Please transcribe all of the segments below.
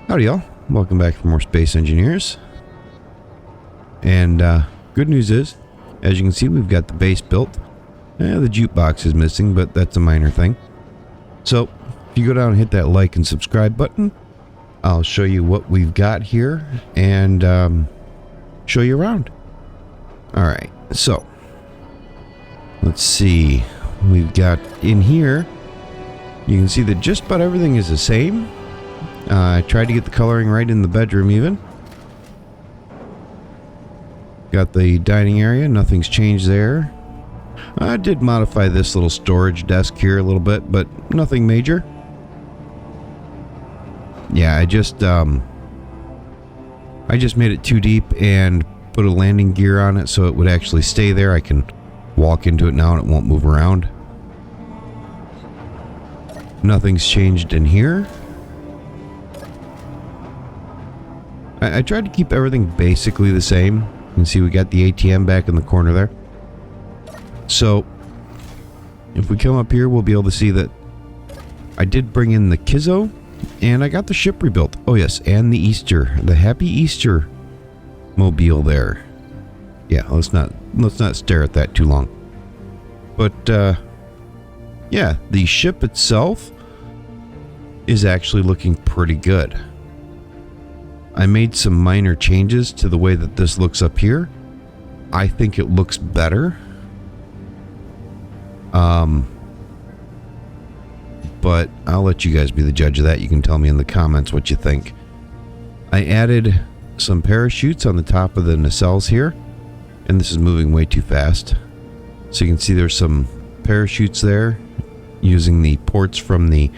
Howdy y'all, welcome back for more Space Engineers. And good news is, as you can see, we've got the base built. The jukebox is missing, but that's a minor thing. So, if you go down and hit that like and subscribe button, I'll show you what we've got here and show you around. Alright, so, let's see, we've got in here, you can see that just about everything is the same. I tried to get the coloring right in the bedroom even. Got the dining area, nothing's changed there. I did modify this little storage desk here a little bit, but nothing major. Yeah, I just made it too deep and put a landing gear on it so it would actually stay there. I can walk into it now and it won't move around. Nothing's changed in here. I tried to keep everything basically the same. You can see we got the ATM back in the corner there. So, if we come up here, we'll be able to see that I did bring in the Kizzo, and I got the ship rebuilt. Oh yes, and the Happy Easter mobile there. Yeah, let's not stare at that too long. But yeah, the ship itself is actually looking pretty good. I made some minor changes to the way that this looks up here. I think it looks better. But I'll let you guys be the judge of that. You can tell me in the comments what you think. I added some parachutes on the top of the nacelles here. And this is moving way too fast. So you can see there's some parachutes there, using the ports from the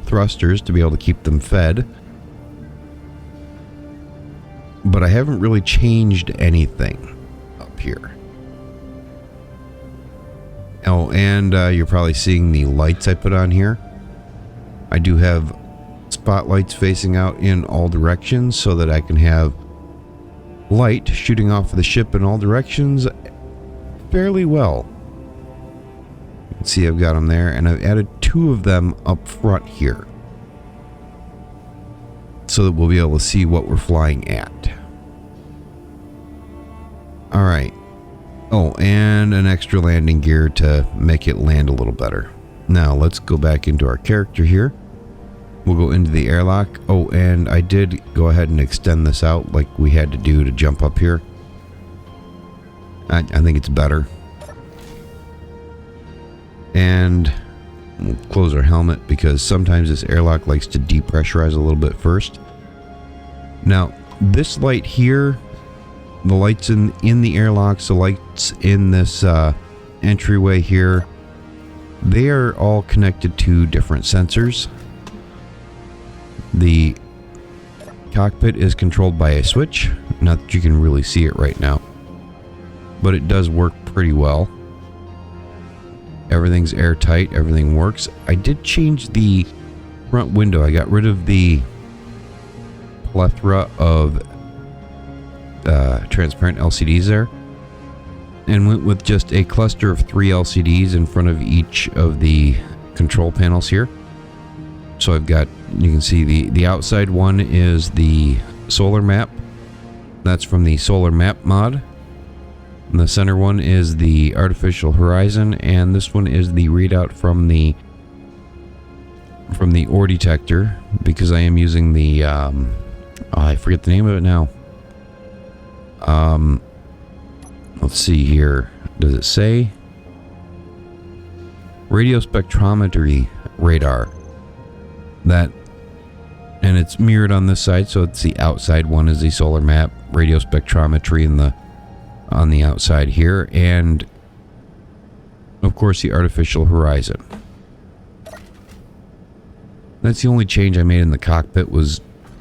thrusters to be able to keep them fed. But I haven't really changed anything up here. Oh, and you're probably seeing the lights I put on here. I do have spotlights facing out in all directions so that I can have light shooting off of the ship in all directions fairly well. You can see I've got them there, and I've added 2 of them up front here, so that we'll be able to see what we're flying at. Alright. Oh, and an extra landing gear to make it land a little better. Now, let's go back into our character here. We'll go into the airlock. Oh, and I did go ahead and extend this out like we had to do to jump up here. I think it's better. And we'll close our helmet because sometimes this airlock likes to depressurize a little bit first. Now, this light here, the lights in the airlocks, the lights in this entryway here, they are all connected to different sensors. The cockpit is controlled by a switch. Not that you can really see it right now, but it does work pretty well. Everything's airtight, everything works. I did change the front window. I got rid of the plethora of transparent LCDs there and went with just a cluster of 3 LCDs in front of each of the control panels here. So I've got, you can see the outside one is the solar map. That's from the solar map mod. And the center one is the artificial horizon, and this one is the readout from the ore detector, because I am using the I forget the name of it now. Let's see here. Does it say? Radio spectrometry radar. That, and it's mirrored on this side, so it's the outside one is the solar map, radio spectrometry on the outside here, and of course the artificial horizon. That's the only change I made in the cockpit, was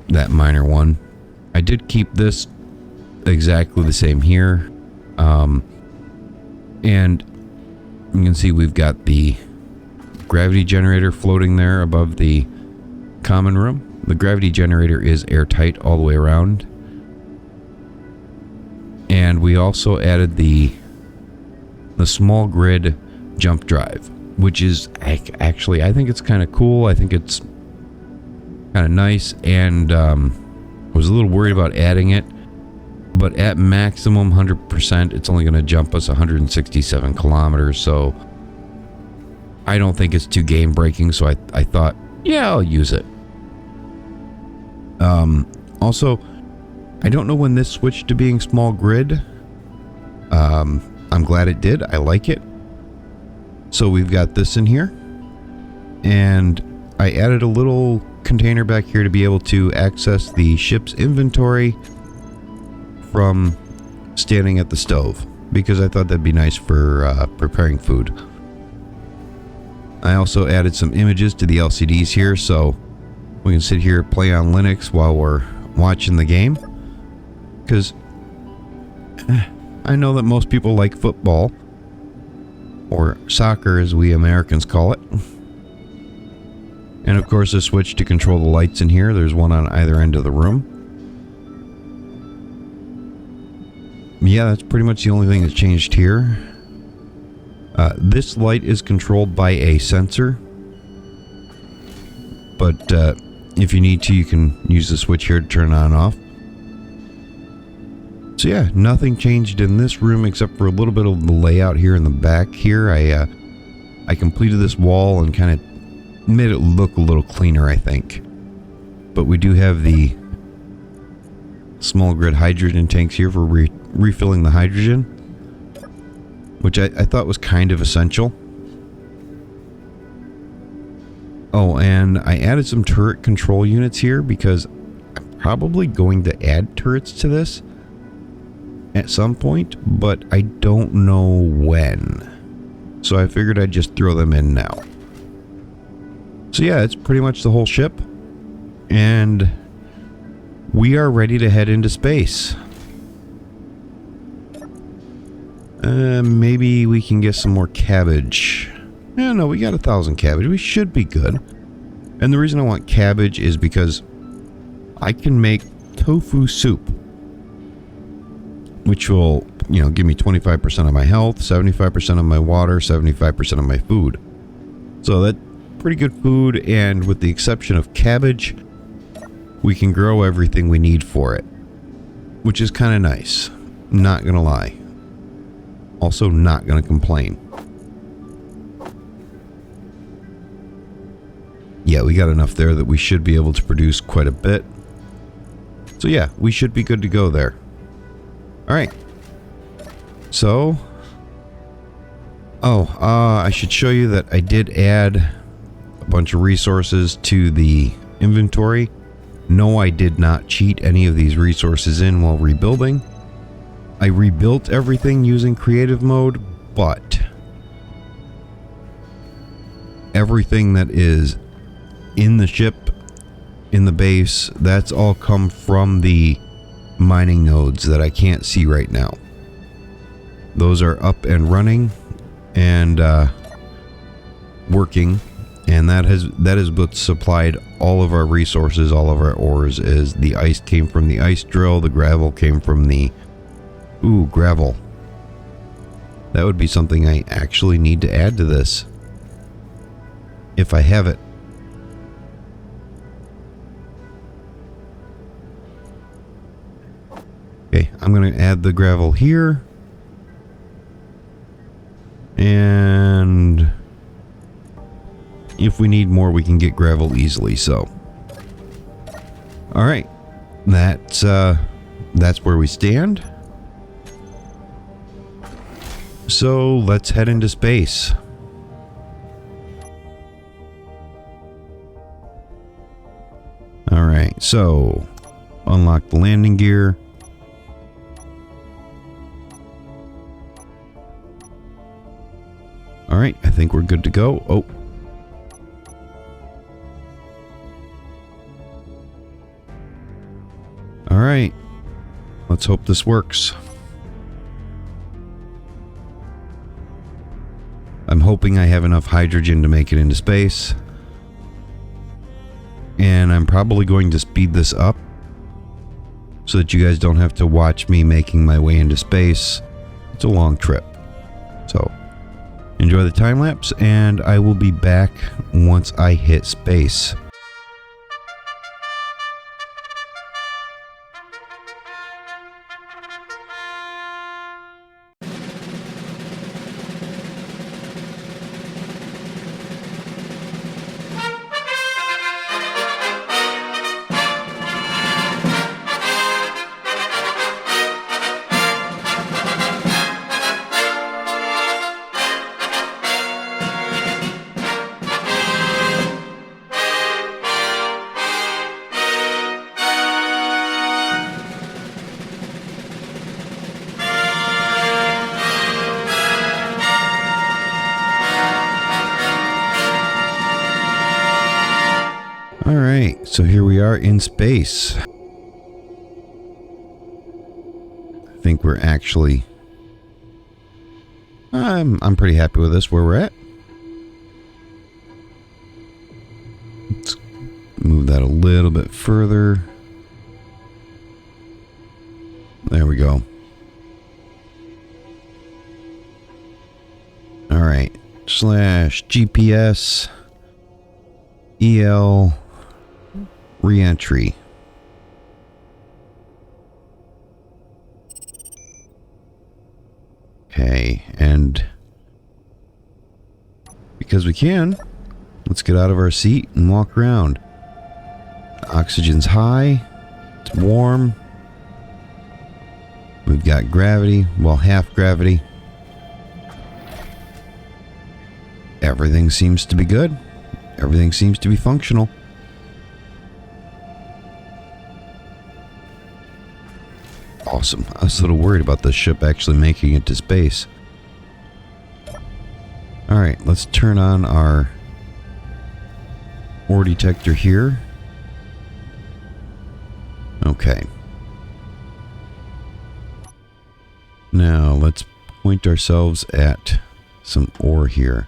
that minor one. I did keep this exactly the same here. And you can see we've got the gravity generator floating there above the common room. The gravity generator is airtight all the way around. And we also added the small grid jump drive, which is actually, I think it's kind of cool. I think it's kind of nice, and I was a little worried about adding it, but at maximum 100%, it's only going to jump us 167 kilometers, so I don't think it's too game breaking, so I thought, yeah, I'll use it. Also, I don't know when this switched to being small grid. I'm glad it did. I like it. So we've got this in here, and I added a little container back here to be able to access the ship's inventory from standing at the stove, because I thought that'd be nice for preparing food. I also added some images to the LCDs here, so we can sit here, play on Linux while we're watching the game, because I know that most people like football, or soccer as we Americans call it. And of course, a switch to control the lights in here. There's one on either end of the room. Yeah, that's pretty much the only thing that's changed here. This light is controlled by a sensor, but if you need to, you can use the switch here to turn it on and off. So yeah, nothing changed in this room except for a little bit of the layout here in the back here. I completed this wall and kind of made it look a little cleaner, I think. But we do have the small grid hydrogen tanks here for refilling the hydrogen, which I thought was kind of essential. Oh, and I added some turret control units here because I'm probably going to add turrets to this at some point, but I don't know when. So I figured I'd just throw them in now. So yeah, it's pretty much the whole ship, and we are ready to head into space. Maybe we can get some more cabbage. Yeah, no, we got 1,000 cabbage. We should be good. And the reason I want cabbage is because I can make tofu soup, which will, you know, give me 25% of my health, 75% of my water, 75% of my food. So that's pretty good food, and with the exception of cabbage, we can grow everything we need for it, which is kind of nice. Not gonna lie. Also not gonna complain. Yeah, we got enough there that we should be able to produce quite a bit. So yeah, we should be good to go there. Alright. So, I should show you that I did add a bunch of resources to the inventory. No, I did not cheat any of these resources in while rebuilding. I rebuilt everything using creative mode, but everything that is in the ship, in the base, that's all come from the mining nodes that I can't see right now. Those are up and running and working, and that is what supplied all of our resources, all of our ores. Is the ice came from the ice drill, the gravel came from the gravel. That would be something I actually need to add to this if I have it. Okay, I'm going to add the gravel here. And if we need more, we can get gravel easily, so. Alright. That's where we stand. So let's head into space. Alright, so unlock the landing gear. Alright, I think we're good to go. Oh. Alright. Let's hope this works. I'm hoping I have enough hydrogen to make it into space. And I'm probably going to speed this up so that you guys don't have to watch me making my way into space. It's a long trip. So, enjoy the time lapse, and I will be back once I hit space. So here we are in space. I think we're actually... I'm pretty happy with this, where we're at. Let's move that a little bit further. There we go. Alright. /GPS EL reentry. Okay, and because we can, let's get out of our seat and walk around. Oxygen's high, it's warm. We've got gravity, well, half gravity. Everything seems to be good. Everything seems to be functional. Awesome. I was a little worried about the ship actually making it to space. Alright, let's turn on our ore detector here. Okay. Now, let's point ourselves at some ore here.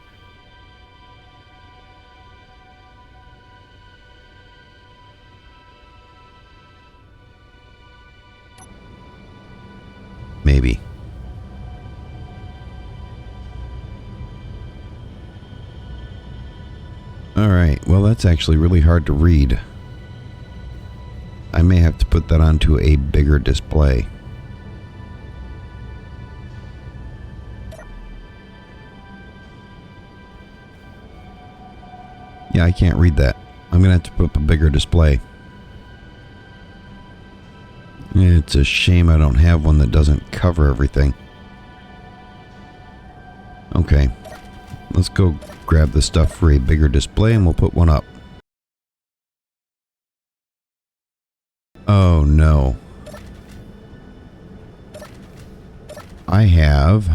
Maybe. Alright, well that's actually really hard to read. I may have to put that onto a bigger display. Yeah, I can't read that. I'm gonna have to put up a bigger display. It's a shame I don't have one that doesn't cover everything. Okay. Let's go grab the stuff for a bigger display and we'll put one up. Oh no. I have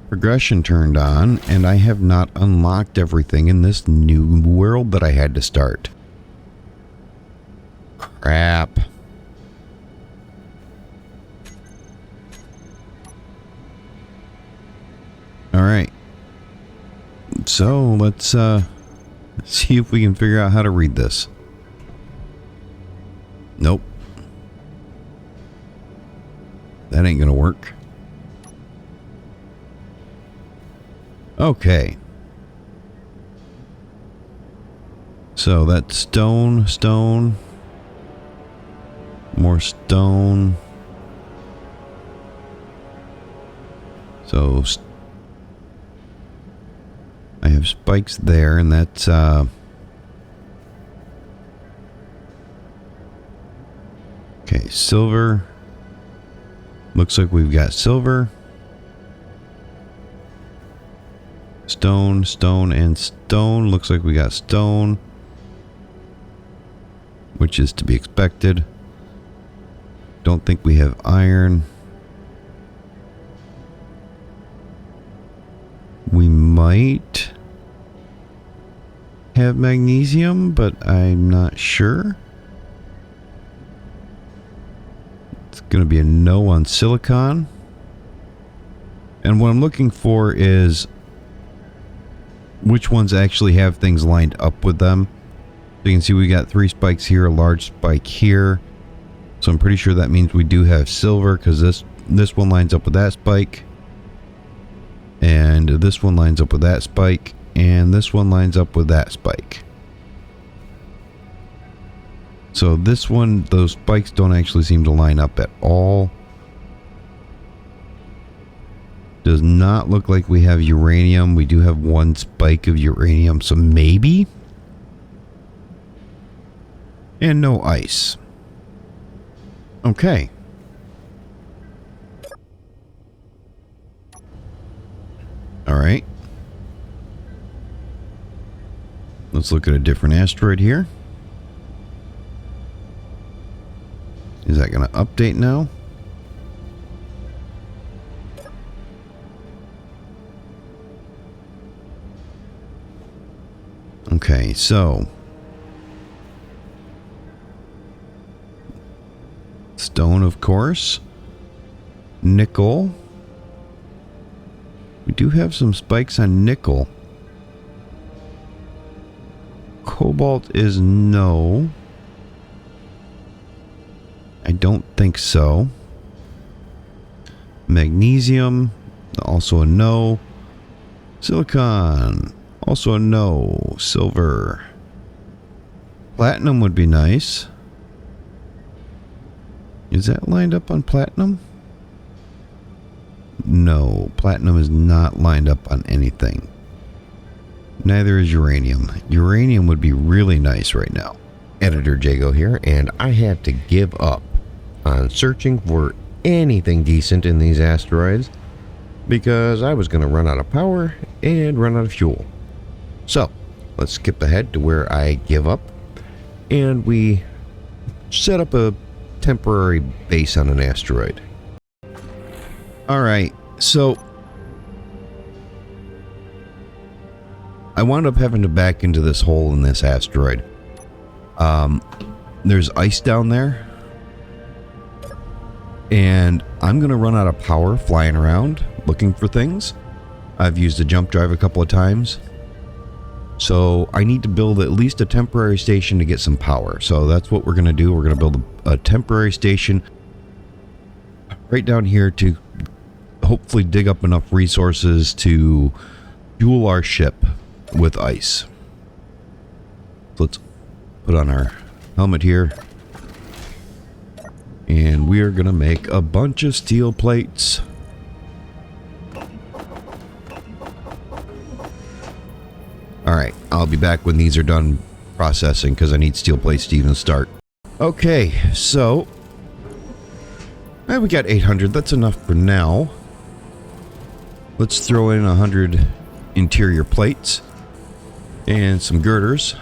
progression turned on and I have not unlocked everything in this new world that I had to start. Crap. Alright. So, let's see if we can figure out how to read this. Nope. That ain't gonna work. Okay. So, that's stone, stone. More stone. So, I have spikes there, and that's, okay, silver. Looks like we've got silver. Stone, stone, and stone. Looks like we got stone. Which is to be expected. Don't think we have iron. We might have magnesium, but I'm not sure. It's going to be a no on silicon. And what I'm looking for is which ones actually have things lined up with them. So you can see we got 3 spikes here, a large spike here. So I'm pretty sure that means we do have silver because this one lines up with that spike. And this one lines up with that spike. And this one lines up with that spike. So this one, those spikes don't actually seem to line up at all. Does not look like we have uranium. We do have 1 spike of uranium, so maybe. And no ice. Okay. Alright. Let's look at a different asteroid here. Is that going to update now? Okay, so Stone, of course. Nickel. We do have some spikes on nickel. Cobalt is no. I don't think so. Magnesium, also a no. Silicon, also a no. Silver. Platinum would be nice. Is that lined up on platinum? No, platinum is not lined up on anything. Neither is uranium. Uranium would be really nice right now. Editor Jago here, and I had to give up on searching for anything decent in these asteroids because I was going to run out of power and run out of fuel. So, let's skip ahead to where I give up, and we set up a temporary base on an asteroid. Alright, so I wound up having to back into this hole in this asteroid. There's ice down there, and I'm gonna run out of power flying around looking for things. I've used a jump drive a couple of times, so I need to build at least a temporary station to get some power. So that's what we're gonna do. We're gonna build a temporary station right down here to hopefully dig up enough resources to fuel our ship with ice. Let's put on our helmet here, and we are gonna make a bunch of steel plates. Alright, I'll be back when these are done processing because I need steel plates to even start. Okay, so we got 800. That's enough for now. Let's throw in 100 interior plates and some girders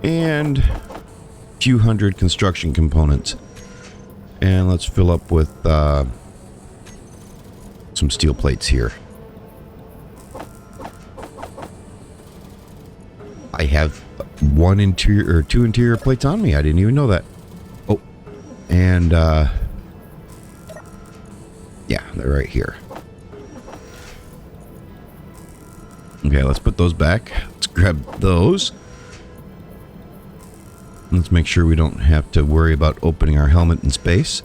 and a few hundred construction components, and let's fill up with some steel plates here. I have one interior or two interior plates on me. I didn't even know that. Oh, and yeah, they're right here. Okay, let's put those back. Let's grab those. Let's make sure we don't have to worry about opening our helmet in space.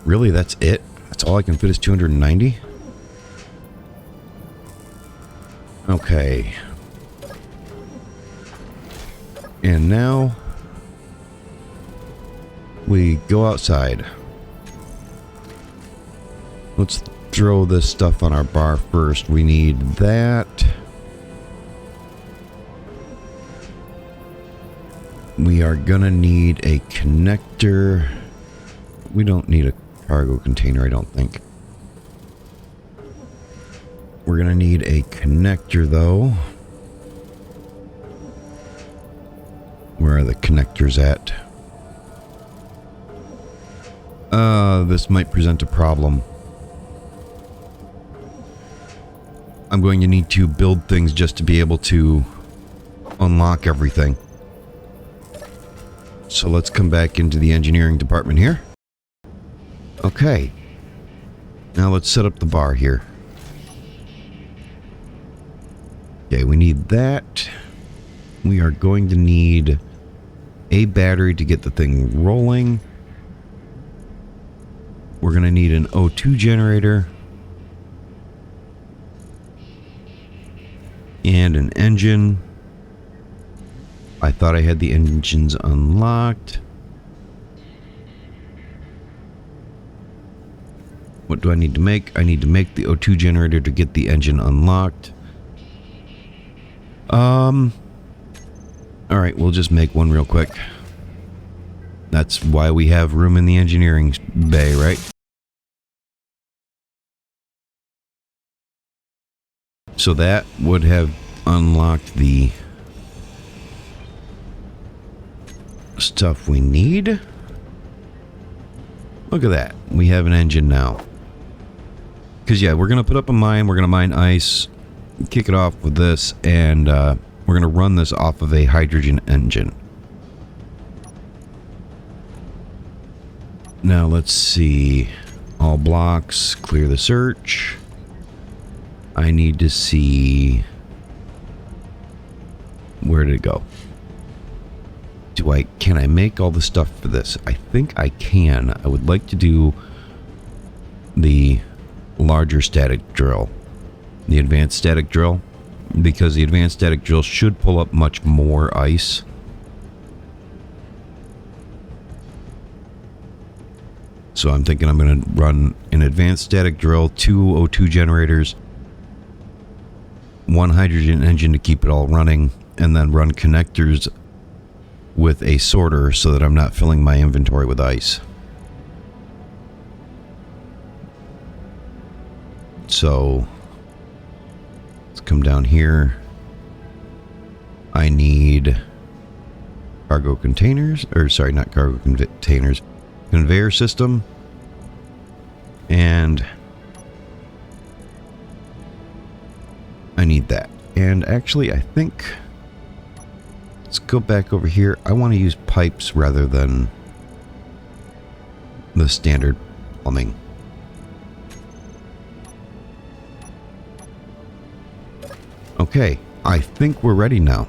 Really, that's it? That's all I can fit is 290? Okay. And now we go outside. Let's throw this stuff on our bar first. We need that. We are gonna need a connector. We don't need a cargo container, I don't think. We're gonna need a connector though. Where are the connectors at? This might present a problem. I'm going to need to build things just to be able to unlock everything. So let's come back into the engineering department here. Okay. Now let's set up the bar here. Okay, we need that. We are going to need a battery to get the thing rolling. We're going to need an O2 generator. And an engine. I thought I had the engines unlocked. What do I need to make? I need to make the O2 generator to get the engine unlocked. Alright, we'll just make one real quick. That's why we have room in the engineering bay, right? So that would have unlocked the stuff we need. Look at that. We have an engine now. Because, yeah, we're going to put up a mine. We're going to mine ice, kick it off with this, and we're going to run this off of a hydrogen engine. Now let's see. All blocks, clear the search. I need to see... Where did it go? Can I make all the stuff for this? I think I can. I would like to do the larger static drill. The advanced static drill. Because the advanced static drill should pull up much more ice. So I'm thinking I'm going to run an advanced static drill, 2 O2 generators, 1 hydrogen engine to keep it all running, and then run connectors with a sorter so that I'm not filling my inventory with ice. So let's come down here. I need cargo containers, or sorry, not cargo containers, conveyor system, and I need that. And actually, I think let's go back over here. I want to use pipes rather than the standard plumbing. Okay, I think we're ready now.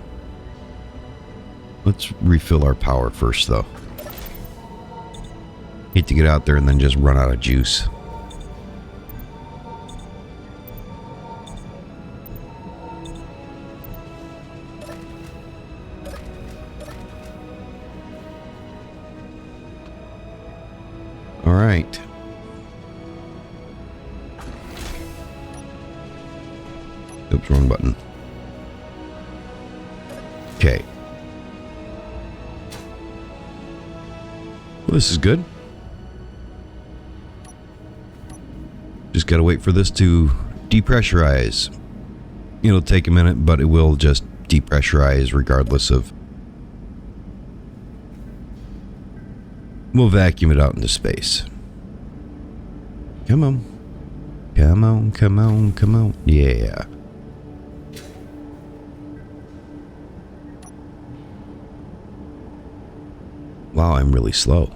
Let's refill our power first, though. Hate to get out there and then just run out of juice. All right. Oops, wrong button. Okay. Well, this is good. Just gotta wait for this to depressurize. It'll take a minute, but it will just depressurize regardless of... We'll vacuum it out into space. Come on. Come on, come on, come on. Yeah. Wow, I'm really slow.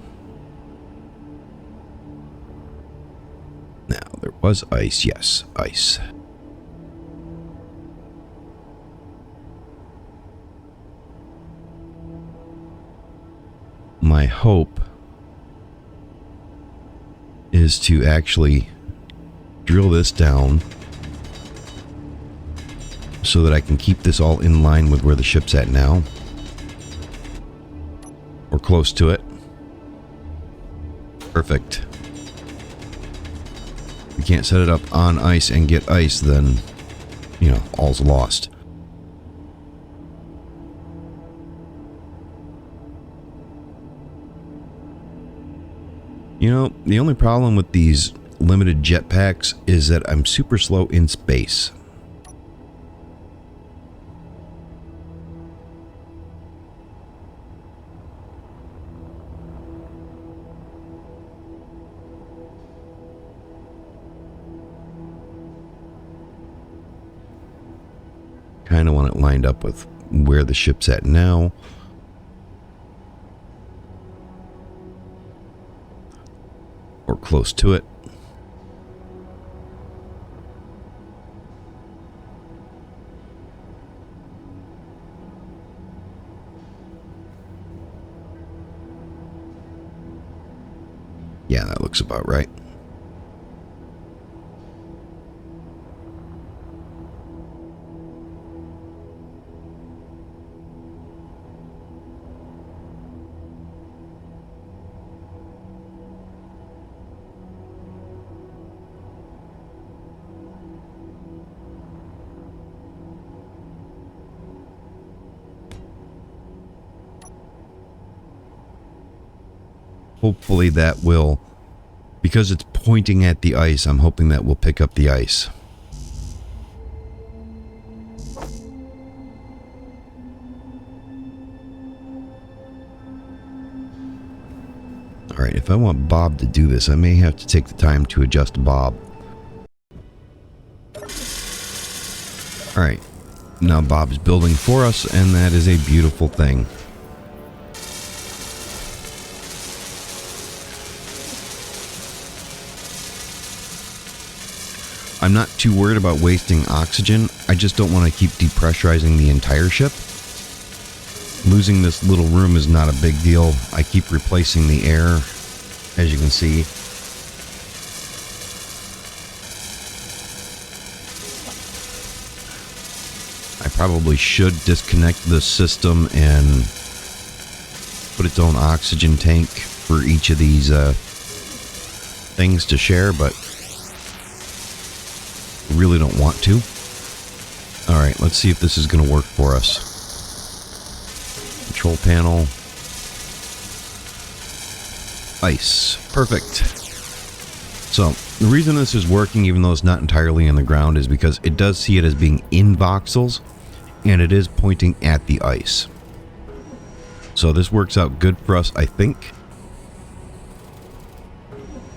Now, there was ice. Yes, ice. My hope is to actually drill this down so that I can keep this all in line with where the ship's at now. Or close to it. Perfect. If we can't set it up on ice and get ice, then, you know, all's lost. You know, the only problem with these limited jetpacks is that I'm super slow in space. Kind of want it lined up with where the ship's at now. Or close to it. Yeah, that looks about right. Hopefully that will, because it's pointing at the ice, I'm hoping that will pick up the ice. Alright, if I want Bob to do this, I may have to take the time to adjust Bob. Alright, now Bob's building for us, and that is a beautiful thing. I'm not too worried about wasting oxygen. I just don't want to keep depressurizing the entire ship. Losing this little room is not a big deal. I keep replacing the air, as you can see. I probably should disconnect this system and put its own oxygen tank for each of these things to share, but really don't want to. Alright, let's see if this is going to work for us. Control panel. Ice. Perfect. So, the reason this is working, even though it's not entirely in the ground, is because it does see it as being in voxels, and it is pointing at the ice. So this works out good for us, I think.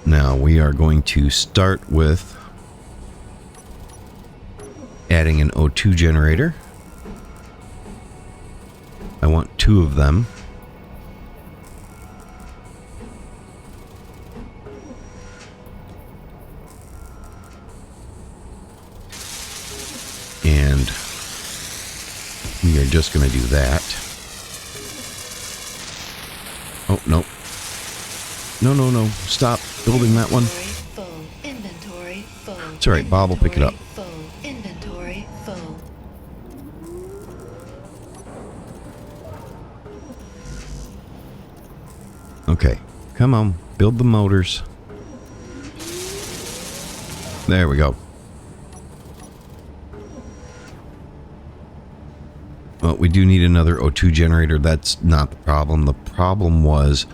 Now, we are going to start with adding an O2 generator. I want 2 of them. And we are just going to do that. Oh, no. No. Stop building that one. Inventory full. It's alright, Bob will pick it up. Inventory full. Okay, come on, build the motors. There we go. Well, we do need another O2 generator. That's not the problem. The problem was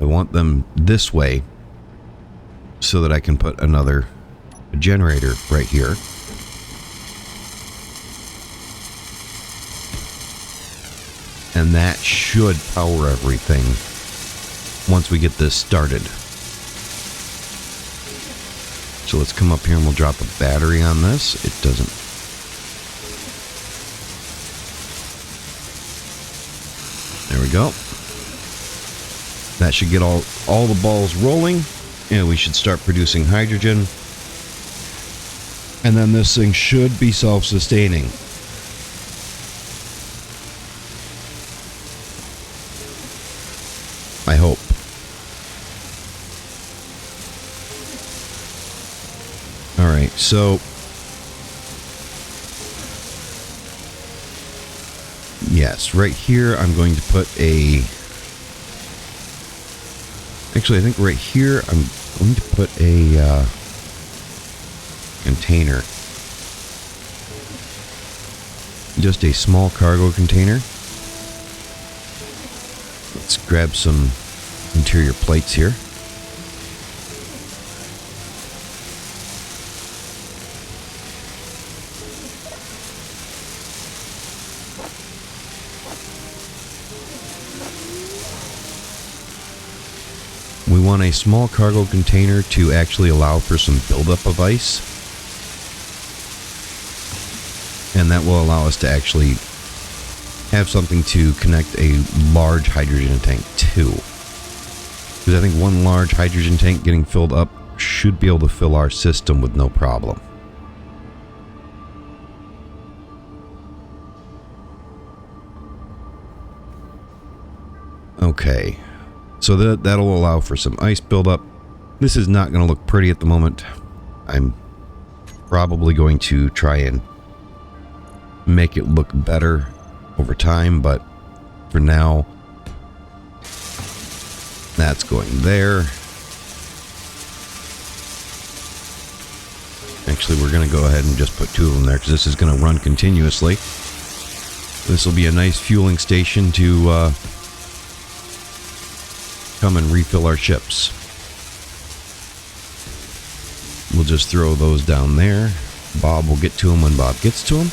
I want them this way so that I can put another generator right here. And that should power everything once we get this started. So let's come up here and we'll drop a battery on this. It doesn't. There we go. That should get all the balls rolling, and we should start producing hydrogen. And then this thing should be self-sustaining. I hope. Alright, so yes, right here I'm going to put a... Actually, I think right here I'm going to put a container. Just a small cargo container. Let's grab some interior plates here. We want a small cargo container to actually allow for some buildup of ice. And that will allow us to actually have something to connect a large hydrogen tank to. Because I think one large hydrogen tank getting filled up should be able to fill our system with no problem. Okay. So that'll allow for some ice buildup. This is not going to look pretty at the moment. I'm probably going to try and make it look better over time, but for now, that's going there. Actually, we're going to go ahead and just put 2 of them there because this is going to run continuously. This will be a nice fueling station to come and refill our ships. We'll just throw those down there. Bob will get to them when Bob gets to them.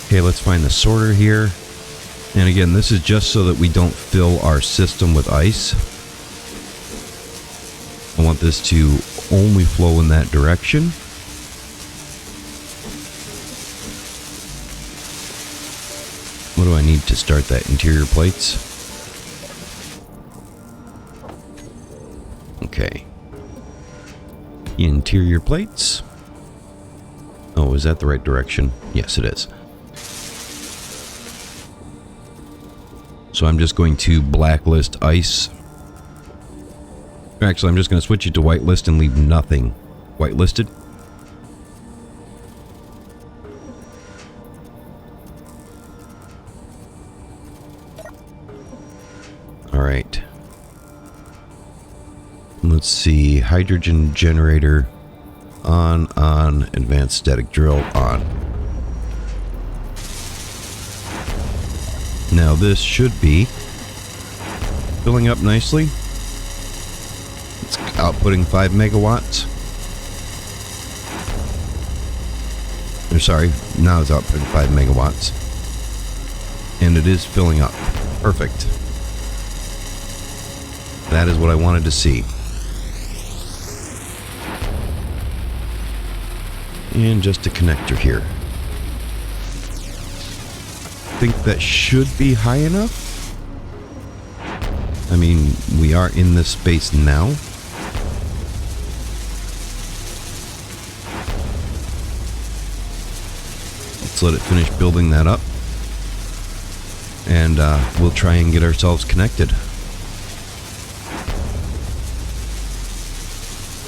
Okay, let's find the sorter here. And again, this is just so that we don't fill our system with ice. I want this to only flow in that direction. What do I need need to start that interior plates. Okay. Interior plates. Oh, is that the right direction? Yes, it is. So I'm just going to blacklist ice. Actually, I'm just going to switch it to whitelist and leave nothing whitelisted. Alright. Let's see. Hydrogen generator on, advanced static drill on. Now this should be filling up nicely. It's outputting 5 megawatts. Or sorry, now it's outputting 5 megawatts. And it is filling up. Perfect. That is what I wanted to see. And just a connector here. I think that should be high enough. I mean, we are in this space now. Let's let it finish building that up. And we'll try and get ourselves connected.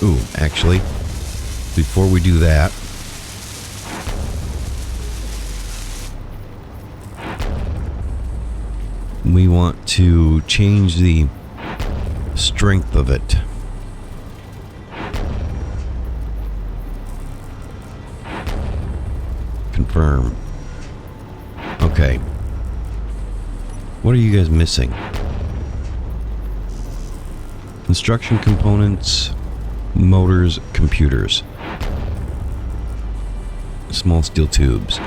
Ooh, actually, before we do that, we want to change the strength of it. Confirm. Okay. What are you guys missing? Construction components, motors, computers. Small steel tubes.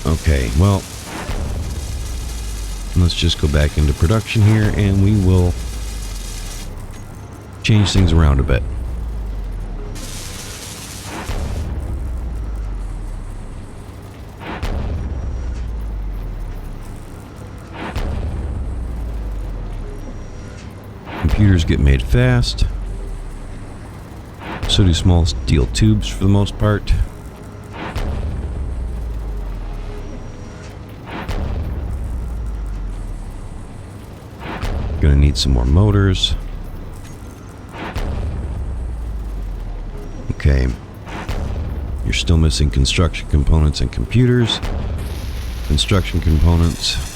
Okay, well, let's just go back into production here and we will change things around a bit. Computers get made fast. So do small steel tubes for the most part. Gonna need some more motors. Okay. You're still missing construction components and computers. Construction components.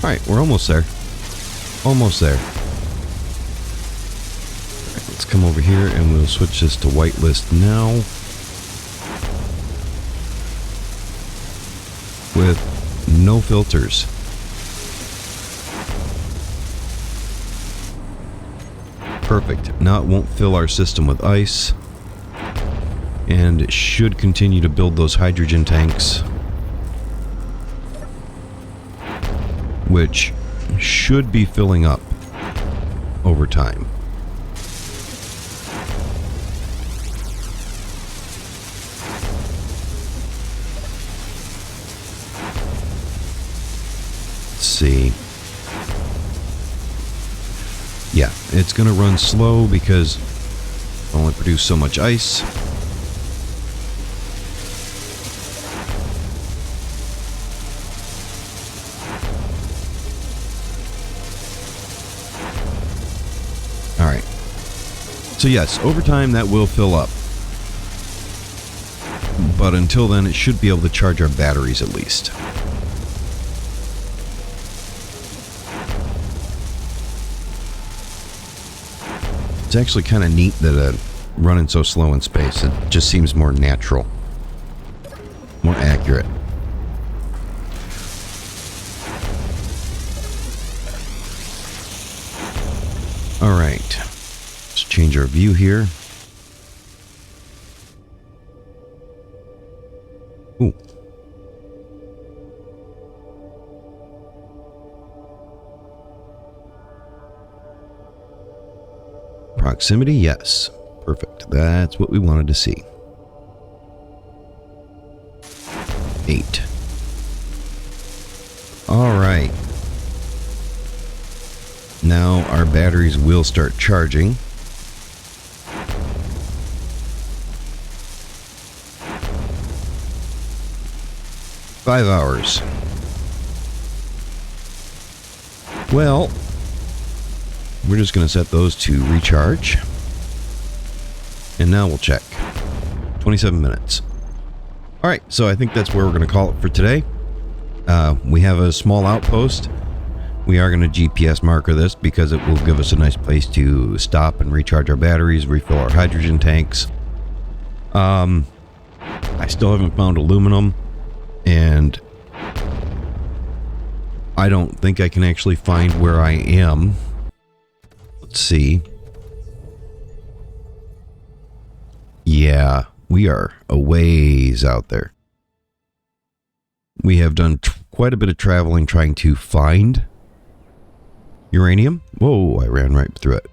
Alright, we're almost there. Almost there. Alright, let's come over here and we'll switch this to whitelist now. With no filters. Perfect. Now it won't fill our system with ice. And it should continue to build those hydrogen tanks, which should be filling up over time. Let's see. Yeah, it's going to run slow because it only produce so much ice. So yes, over time that will fill up. But until then, it should be able to charge our batteries at least. It's actually kind of neat that running so slow in space. It just seems more natural. More accurate. All right. Let's change our view here. Ooh. Proximity, yes. Perfect. That's what we wanted to see. 8. All right. Now our batteries will start charging. 5 hours. Well, we're just going to set those to recharge. And now we'll check. 27 minutes. Alright, so I think that's where we're going to call it for today. We have a small outpost. We are going to GPS marker this because it will give us a nice place to stop and recharge our batteries, refill our hydrogen tanks. I still haven't found aluminum, and I don't think I can actually find where I am. Let's see. Yeah, we are a ways out there. We have done quite a bit of traveling trying to find uranium. Whoa, I ran right through it.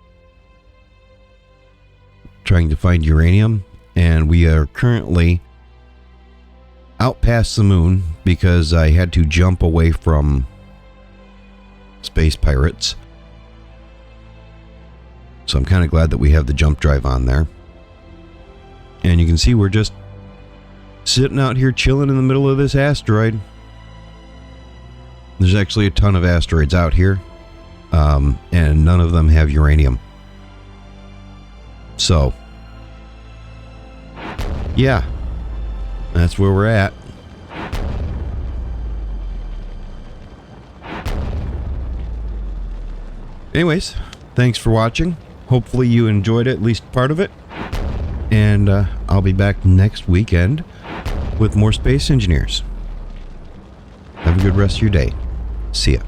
Trying to find uranium, and we are currently out past the moon because I had to jump away from space pirates. So I'm kind of glad that we have the jump drive on there. And you can see we're just sitting out here chilling in the middle of this asteroid. There's actually a ton of asteroids out here, and none of them have uranium. So, yeah, that's where we're at. Anyways, thanks for watching. Hopefully you enjoyed at least part of it. And I'll be back next weekend with more Space Engineers. Have a good rest of your day. See ya.